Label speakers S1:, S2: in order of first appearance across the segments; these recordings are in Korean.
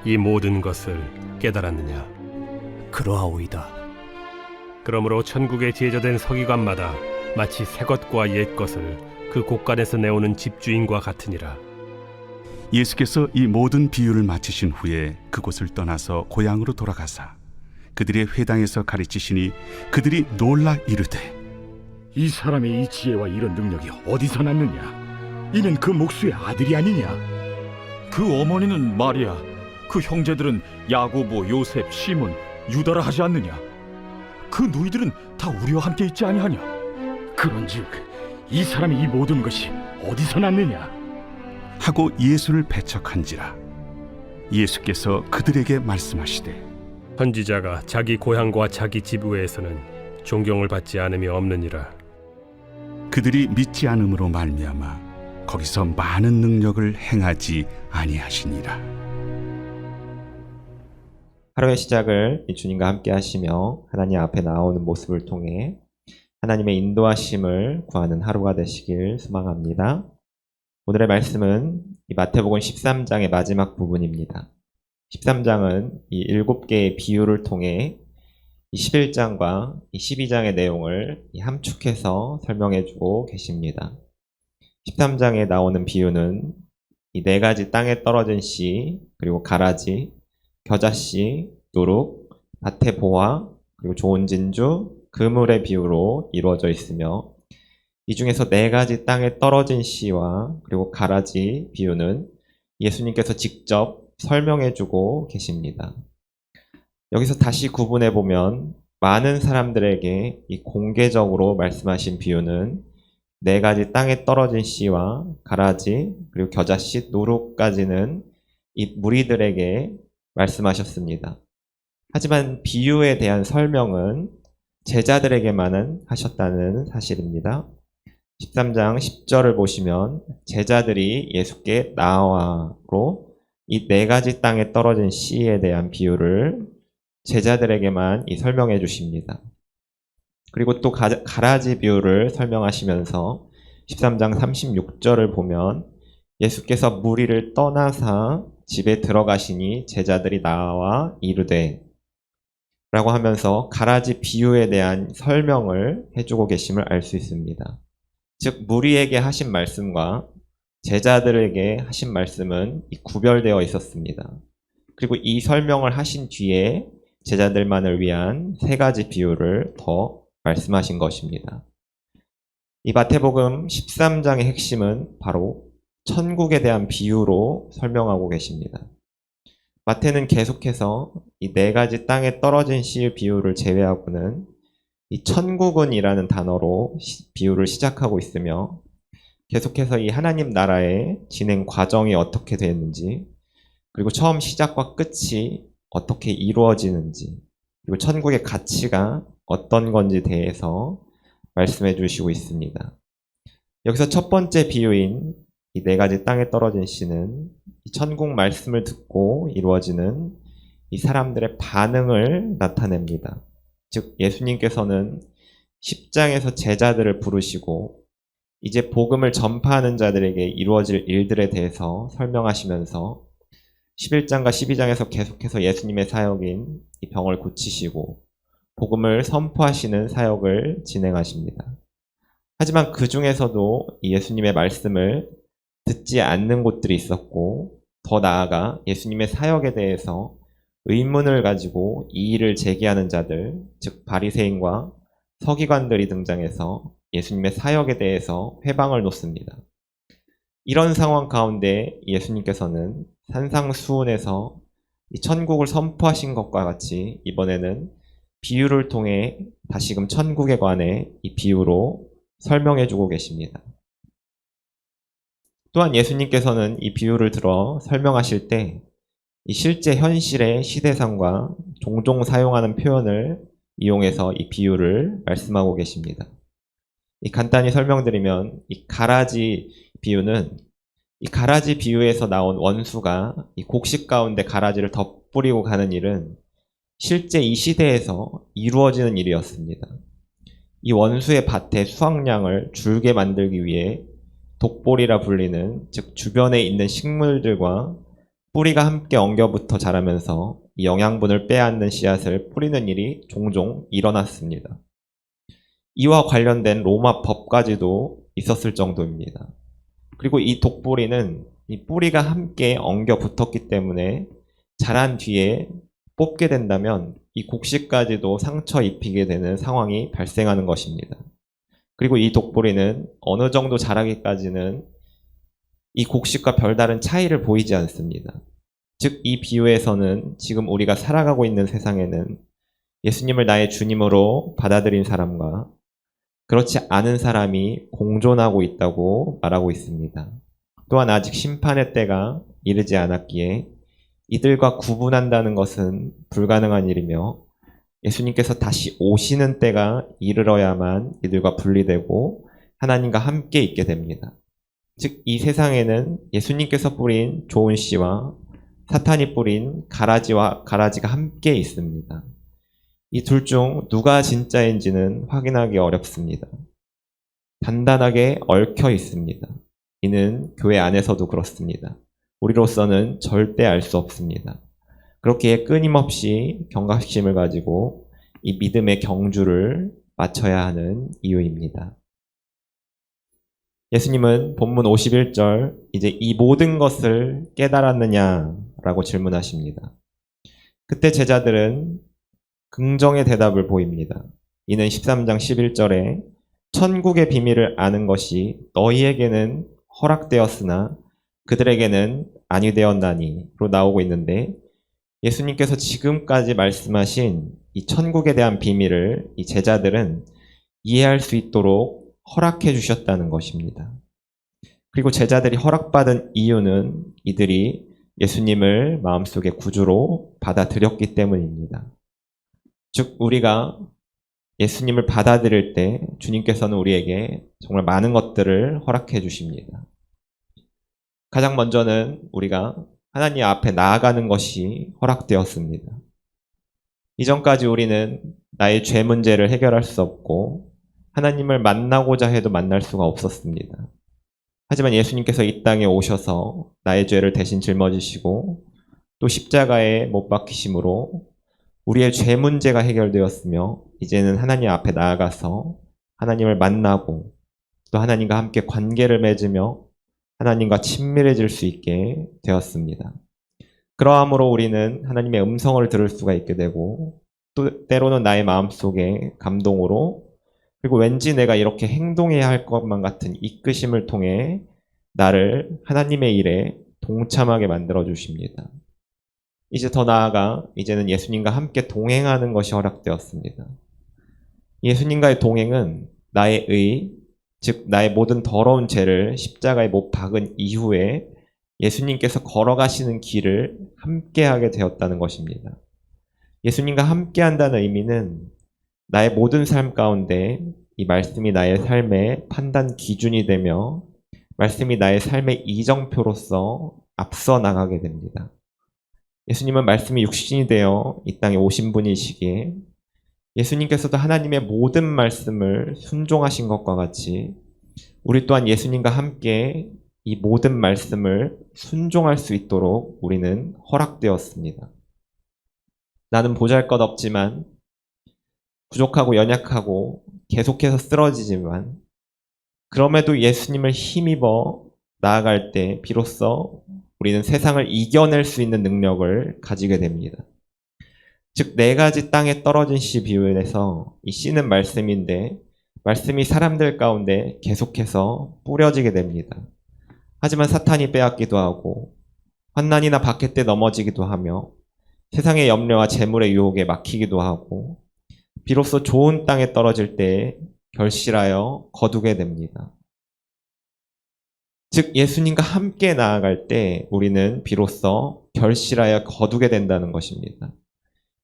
S1: 이 모든 것을 깨달았느냐?
S2: 그러하오이다.
S1: 그러므로 천국에 제자된 서기관마다 마치 새 것과 옛 것을 그 곳간에서 내오는 집주인과 같으니라.
S3: 예수께서 이 모든 비유를 마치신 후에 그곳을 떠나서 고향으로 돌아가사 그들의 회당에서 가르치시니 그들이 놀라 이르되,
S4: 이 사람의 이 지혜와 이런 능력이 어디서 났느냐? 이는 그 목수의 아들이 아니냐?
S5: 그 어머니는 마리아, 그 형제들은 야고보, 요셉, 시몬, 유다라 하지 않느냐? 그 누이들은 다 우리와 함께 있지 아니하냐?
S4: 그런즉 이 사람의 이 모든 것이 어디서 났느냐?
S3: 하고 예수를 배척한지라. 예수께서 그들에게 말씀하시되,
S1: 선지자가 자기 고향과 자기 집 외에서는 존경을 받지 않음이 없느니라.
S3: 그들이 믿지 않음으로 말미암아 거기서 많은 능력을 행하지 아니하시니라.
S6: 하루의 시작을 주님과 함께 하시며 하나님 앞에 나오는 모습을 통해 하나님의 인도하심을 구하는 하루가 되시길 소망합니다. 오늘의 말씀은 이 마태복음 13장의 마지막 부분입니다. 13장은 이 7개의 비유를 통해 이 11장과 이 12장의 내용을 함축해서 설명해주고 계십니다. 13장에 나오는 비유는 이 4가지 땅에 떨어진 씨, 그리고 가라지, 겨자씨, 누룩, 밭의 보화, 그리고 좋은 진주, 그물의 비유로 이루어져 있으며, 이 중에서 4가지 땅에 떨어진 씨와 그리고 가라지 비유는 예수님께서 직접 설명해주고 계십니다. 여기서 다시 구분해 보면 많은 사람들에게 이 공개적으로 말씀하신 비유는 4가지 땅에 떨어진 씨와 가라지, 그리고 겨자씨, 누룩까지는 이 무리들에게 말씀하셨습니다. 하지만 비유에 대한 설명은 제자들에게만 하셨다는 사실입니다. 13장 10절을 보시면 제자들이 예수께 나와로 이 4가지 땅에 떨어진 씨에 대한 비유를 제자들에게만 설명해 주십니다. 그리고 또 가라지 비유를 설명하시면서 13장 36절을 보면 예수께서 무리를 떠나사 집에 들어가시니 제자들이 나와 이르되 라고 하면서 가라지 비유에 대한 설명을 해주고 계심을 알 수 있습니다. 즉 무리에게 하신 말씀과 제자들에게 하신 말씀은 구별되어 있었습니다. 그리고 이 설명을 하신 뒤에 제자들만을 위한 3가지 비유를 더 말씀하신 것입니다. 이 마태복음 13장의 핵심은 바로 천국에 대한 비유로 설명하고 계십니다. 마태는 계속해서 이 4가지 땅에 떨어진 씨의 비유를 제외하고는 이 천국은이라는 단어로 비유를 시작하고 있으며 계속해서 이 하나님 나라의 진행 과정이 어떻게 되었는지, 그리고 처음 시작과 끝이 어떻게 이루어지는지, 그리고 천국의 가치가 어떤 건지 대해서 말씀해 주시고 있습니다. 여기서 첫 번째 비유인 이 4가지 땅에 떨어진 씨는 이 천국 말씀을 듣고 이루어지는 이 사람들의 반응을 나타냅니다. 즉 예수님께서는 10장에서 제자들을 부르시고 이제 복음을 전파하는 자들에게 이루어질 일들에 대해서 설명하시면서 11장과 12장에서 계속해서 예수님의 사역인 이 병을 고치시고 복음을 선포하시는 사역을 진행하십니다. 하지만 그 중에서도 예수님의 말씀을 듣지 않는 곳들이 있었고, 더 나아가 예수님의 사역에 대해서 의문을 가지고 이의를 제기하는 자들, 즉 바리새인과 서기관들이 등장해서 예수님의 사역에 대해서 회방을 놓습니다. 이런 상황 가운데 예수님께서는 산상수훈에서 이 천국을 선포하신 것과 같이 이번에는 비유를 통해 다시금 천국에 관해 이 비유로 설명해주고 계십니다. 또한 예수님께서는 이 비유를 들어 설명하실 때 이 실제 현실의 시대상과 종종 사용하는 표현을 이용해서 이 비유를 말씀하고 계십니다. 간단히 설명드리면 이 가라지 비유는 이 가라지 비유에서 나온 원수가 이 곡식 가운데 가라지를 덧뿌리고 가는 일은 실제 이 시대에서 이루어지는 일이었습니다. 이 원수의 밭의 수확량을 줄게 만들기 위해 독보리라 불리는, 즉 주변에 있는 식물들과 뿌리가 함께 엉겨붙어 자라면서 이 영양분을 빼앗는 씨앗을 뿌리는 일이 종종 일어났습니다. 이와 관련된 로마 법까지도 있었을 정도입니다. 그리고 이 독뿌리는 이 뿌리가 함께 엉겨 붙었기 때문에 자란 뒤에 뽑게 된다면 이 곡식까지도 상처 입히게 되는 상황이 발생하는 것입니다. 그리고 이 독뿌리는 어느 정도 자라기까지는 이 곡식과 별다른 차이를 보이지 않습니다. 즉, 이 비유에서는 지금 우리가 살아가고 있는 세상에는 예수님을 나의 주님으로 받아들인 사람과 그렇지 않은 사람이 공존하고 있다고 말하고 있습니다. 또한 아직 심판의 때가 이르지 않았기에 이들과 구분한다는 것은 불가능한 일이며 예수님께서 다시 오시는 때가 이르러야만 이들과 분리되고 하나님과 함께 있게 됩니다. 즉, 이 세상에는 예수님께서 뿌린 좋은 씨와 사탄이 뿌린 가라지가 함께 있습니다. 이 둘 중 누가 진짜인지는 확인하기 어렵습니다. 단단하게 얽혀 있습니다. 이는 교회 안에서도 그렇습니다. 우리로서는 절대 알 수 없습니다. 그렇기에 끊임없이 경각심을 가지고 이 믿음의 경주를 마쳐야 하는 이유입니다. 예수님은 본문 51절 이제 이 모든 것을 깨달았느냐라고 질문하십니다. 그때 제자들은 긍정의 대답을 보입니다. 이는 13장 11절에 천국의 비밀을 아는 것이 너희에게는 허락되었으나 그들에게는 아니 되었나니로 나오고 있는데 예수님께서 지금까지 말씀하신 이 천국에 대한 비밀을 이 제자들은 이해할 수 있도록 허락해 주셨다는 것입니다. 그리고 제자들이 허락받은 이유는 이들이 예수님을 마음속에 구주로 받아들였기 때문입니다. 즉, 우리가 예수님을 받아들일 때 주님께서는 우리에게 정말 많은 것들을 허락해 주십니다. 가장 먼저는 우리가 하나님 앞에 나아가는 것이 허락되었습니다. 이전까지 우리는 나의 죄 문제를 해결할 수 없고 하나님을 만나고자 해도 만날 수가 없었습니다. 하지만 예수님께서 이 땅에 오셔서 나의 죄를 대신 짊어지시고 또 십자가에 못 박히심으로 우리의 죄 문제가 해결되었으며 이제는 하나님 앞에 나아가서 하나님을 만나고 또 하나님과 함께 관계를 맺으며 하나님과 친밀해질 수 있게 되었습니다. 그러함으로 우리는 하나님의 음성을 들을 수가 있게 되고 또 때로는 나의 마음속에 감동으로 그리고 왠지 내가 이렇게 행동해야 할 것만 같은 이끄심을 통해 나를 하나님의 일에 동참하게 만들어 주십니다. 이제 더 나아가 이제는 예수님과 함께 동행하는 것이 허락되었습니다. 예수님과의 동행은 나의 의, 즉 나의 모든 더러운 죄를 십자가에 못 박은 이후에 예수님께서 걸어가시는 길을 함께하게 되었다는 것입니다. 예수님과 함께한다는 의미는 나의 모든 삶 가운데 이 말씀이 나의 삶의 판단 기준이 되며 말씀이 나의 삶의 이정표로서 앞서 나가게 됩니다. 예수님은 말씀이 육신이 되어 이 땅에 오신 분이시기에 예수님께서도 하나님의 모든 말씀을 순종하신 것과 같이 우리 또한 예수님과 함께 이 모든 말씀을 순종할 수 있도록 우리는 허락되었습니다. 나는 보잘것없지만 부족하고 연약하고 계속해서 쓰러지지만 그럼에도 예수님을 힘입어 나아갈 때 비로소 우리는 세상을 이겨낼 수 있는 능력을 가지게 됩니다. 즉, 4가지 땅에 떨어진 씨 비유에서 이 씨는 말씀인데 말씀이 사람들 가운데 계속해서 뿌려지게 됩니다. 하지만 사탄이 빼앗기도 하고 환난이나 박해 때 넘어지기도 하며 세상의 염려와 재물의 유혹에 막히기도 하고 비로소 좋은 땅에 떨어질 때 결실하여 거두게 됩니다. 즉, 예수님과 함께 나아갈 때 우리는 비로소 결실하여 거두게 된다는 것입니다.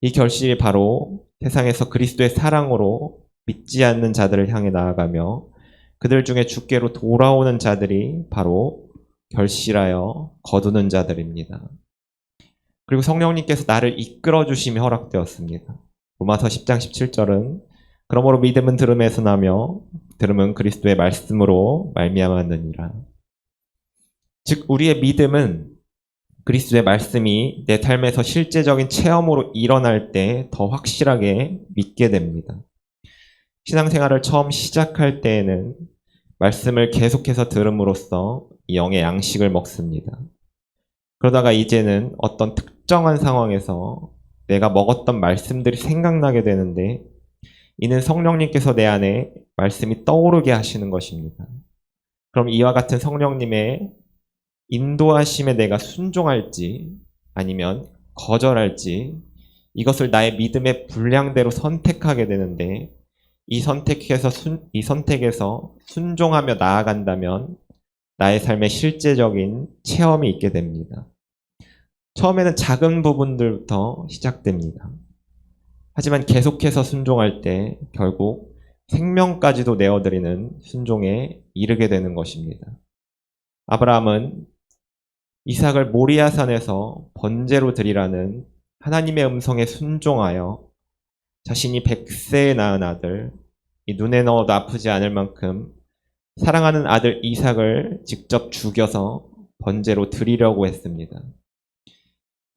S6: 이 결실이 바로 세상에서 그리스도의 사랑으로 믿지 않는 자들을 향해 나아가며 그들 중에 주께로 돌아오는 자들이 바로 결실하여 거두는 자들입니다. 그리고 성령님께서 나를 이끌어 주심이 허락되었습니다. 로마서 10장 17절은 그러므로 믿음은 들음에서 나며 들음은 그리스도의 말씀으로 말미암았느니라. 즉, 우리의 믿음은 그리스도의 말씀이 내 삶에서 실제적인 체험으로 일어날 때 더 확실하게 믿게 됩니다. 신앙생활을 처음 시작할 때에는 말씀을 계속해서 들음으로써 영의 양식을 먹습니다. 그러다가 이제는 어떤 특정한 상황에서 내가 먹었던 말씀들이 생각나게 되는데 이는 성령님께서 내 안에 말씀이 떠오르게 하시는 것입니다. 그럼 이와 같은 성령님의 인도하심에 내가 순종할지 아니면 거절할지 이것을 나의 믿음의 분량대로 선택하게 되는데 이 선택에서 순종하며 나아간다면 나의 삶의 실제적인 체험이 있게 됩니다. 처음에는 작은 부분들부터 시작됩니다. 하지만 계속해서 순종할 때 결국 생명까지도 내어드리는 순종에 이르게 되는 것입니다. 아브라함은 이삭을 모리아산에서 번제로 드리라는 하나님의 음성에 순종하여 자신이 100세에 낳은 아들, 이 눈에 넣어도 아프지 않을 만큼 사랑하는 아들 이삭을 직접 죽여서 번제로 드리려고 했습니다.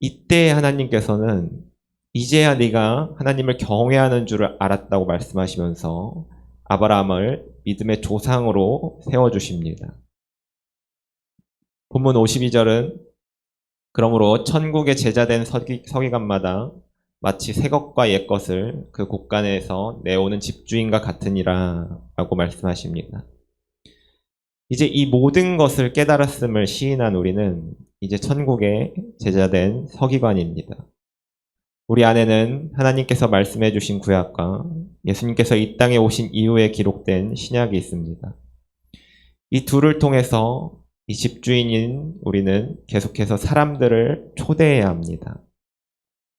S6: 이때 하나님께서는 이제야 네가 하나님을 경외하는 줄을 알았다고 말씀하시면서 아브라함을 믿음의 조상으로 세워주십니다. 본문 52절은 그러므로 천국의 제자된 서기관마다 마치 새 것과 옛 것을 그 곳간에서 내오는 집주인과 같으니라 라고 말씀하십니다. 이제 이 모든 것을 깨달았음을 시인한 우리는 이제 천국의 제자된 서기관입니다. 우리 안에는 하나님께서 말씀해 주신 구약과 예수님께서 이 땅에 오신 이후에 기록된 신약이 있습니다. 이 둘을 통해서 이 집주인인 우리는 계속해서 사람들을 초대해야 합니다.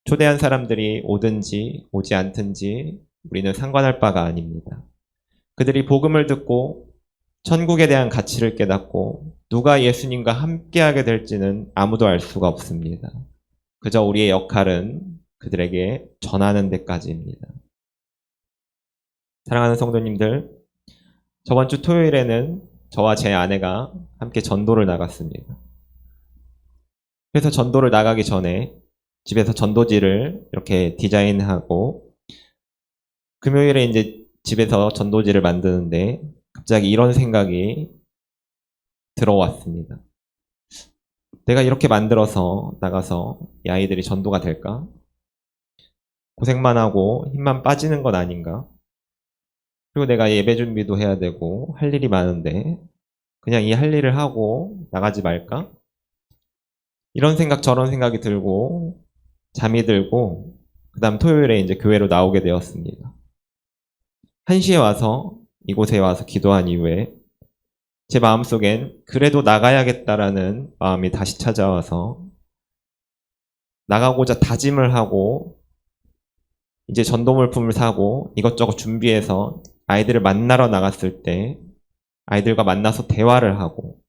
S6: 초대한 사람들이 오든지 오지 않든지 우리는 상관할 바가 아닙니다. 그들이 복음을 듣고 천국에 대한 가치를 깨닫고 누가 예수님과 함께하게 될지는 아무도 알 수가 없습니다. 그저 우리의 역할은 그들에게 전하는 데까지입니다. 사랑하는 성도님들, 저번 주 토요일에는 저와 제 아내가 함께 전도를 나갔습니다. 그래서 전도를 나가기 전에 집에서 전도지를 이렇게 디자인하고 금요일에 이제 집에서 전도지를 만드는데 갑자기 이런 생각이 들어왔습니다. 내가 이렇게 만들어서 나가서 이 아이들이 전도가 될까? 고생만 하고 힘만 빠지는 건 아닌가? 그리고 내가 예배 준비도 해야 되고 할 일이 많은데 그냥 이 할 일을 하고 나가지 말까? 이런 생각 저런 생각이 들고 잠이 들고 그 다음 토요일에 이제 교회로 나오게 되었습니다. 1시에 와서 이곳에 와서 기도한 이후에 제 마음속엔 그래도 나가야겠다라는 마음이 다시 찾아와서 나가고자 다짐을 하고 이제 전도물품을 사고 이것저것 준비해서 아이들을 만나러 나갔을 때 아이들과 만나서 대화를 하고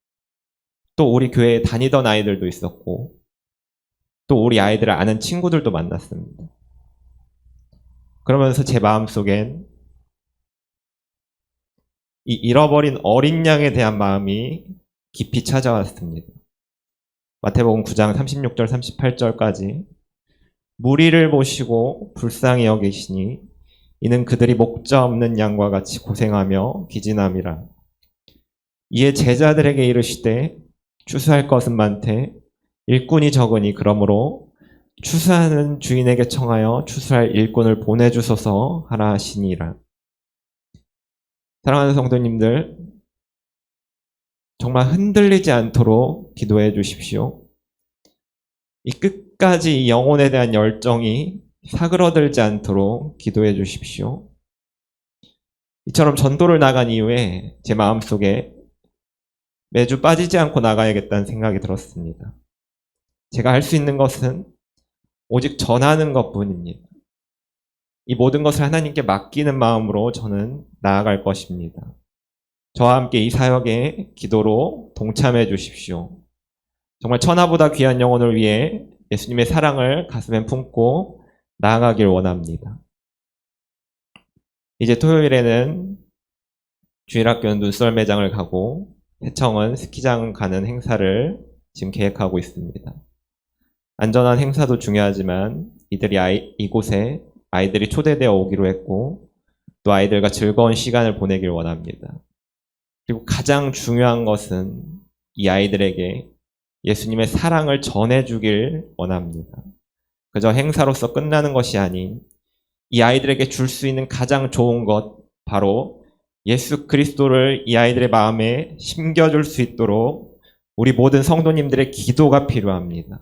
S6: 또 우리 교회에 다니던 아이들도 있었고 또 우리 아이들을 아는 친구들도 만났습니다. 그러면서 제 마음속엔 이 잃어버린 어린 양에 대한 마음이 깊이 찾아왔습니다. 마태복음 9장 36절 38절까지 무리를 보시고 불쌍히 여기시니 이는 그들이 목자 없는 양과 같이 고생하며 기진함이라. 이에 제자들에게 이르시되 추수할 것은 많되 일꾼이 적으니 그러므로 추수하는 주인에게 청하여 추수할 일꾼을 보내주소서 하라 하시니라. 사랑하는 성도님들, 정말 흔들리지 않도록 기도해 주십시오. 이 끝까지 영혼에 대한 열정이 사그러들지 않도록 기도해 주십시오. 이처럼 전도를 나간 이후에 제 마음속에 매주 빠지지 않고 나가야겠다는 생각이 들었습니다. 제가 할 수 있는 것은 오직 전하는 것뿐입니다. 이 모든 것을 하나님께 맡기는 마음으로 저는 나아갈 것입니다. 저와 함께 이 사역에 기도로 동참해 주십시오. 정말 천하보다 귀한 영혼을 위해 예수님의 사랑을 가슴에 품고 나아가길 원합니다. 이제 토요일에는 주일학교는 눈썰 매장을 가고 해청은 스키장 가는 행사를 지금 계획하고 있습니다. 안전한 행사도 중요하지만 이곳에 아이들이 초대되어 오기로 했고 또 아이들과 즐거운 시간을 보내길 원합니다. 그리고 가장 중요한 것은 이 아이들에게 예수님의 사랑을 전해주길 원합니다. 그저 행사로서 끝나는 것이 아닌 이 아이들에게 줄 수 있는 가장 좋은 것, 바로 예수 그리스도를 이 아이들의 마음에 심겨줄 수 있도록 우리 모든 성도님들의 기도가 필요합니다.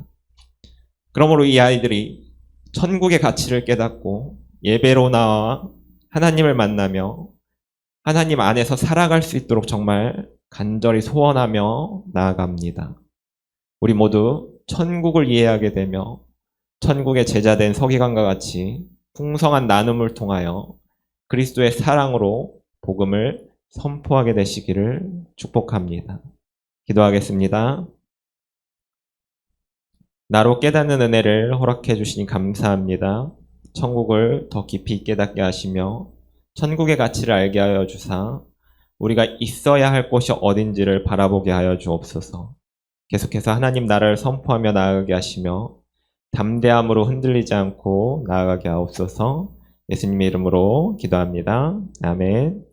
S6: 그러므로 이 아이들이 천국의 가치를 깨닫고 예배로 나와 하나님을 만나며 하나님 안에서 살아갈 수 있도록 정말 간절히 소원하며 나아갑니다. 우리 모두 천국을 이해하게 되며 천국의 제자된 서기관과 같이 풍성한 나눔을 통하여 그리스도의 사랑으로 복음을 선포하게 되시기를 축복합니다. 기도하겠습니다. 나로 깨닫는 은혜를 허락해 주시니 감사합니다. 천국을 더 깊이 깨닫게 하시며 천국의 가치를 알게 하여 주사 우리가 있어야 할 곳이 어딘지를 바라보게 하여 주옵소서. 계속해서 하나님 나라를 선포하며 나아가게 하시며 담대함으로 흔들리지 않고 나아가게 하옵소서. 예수님의 이름으로 기도합니다. 아멘.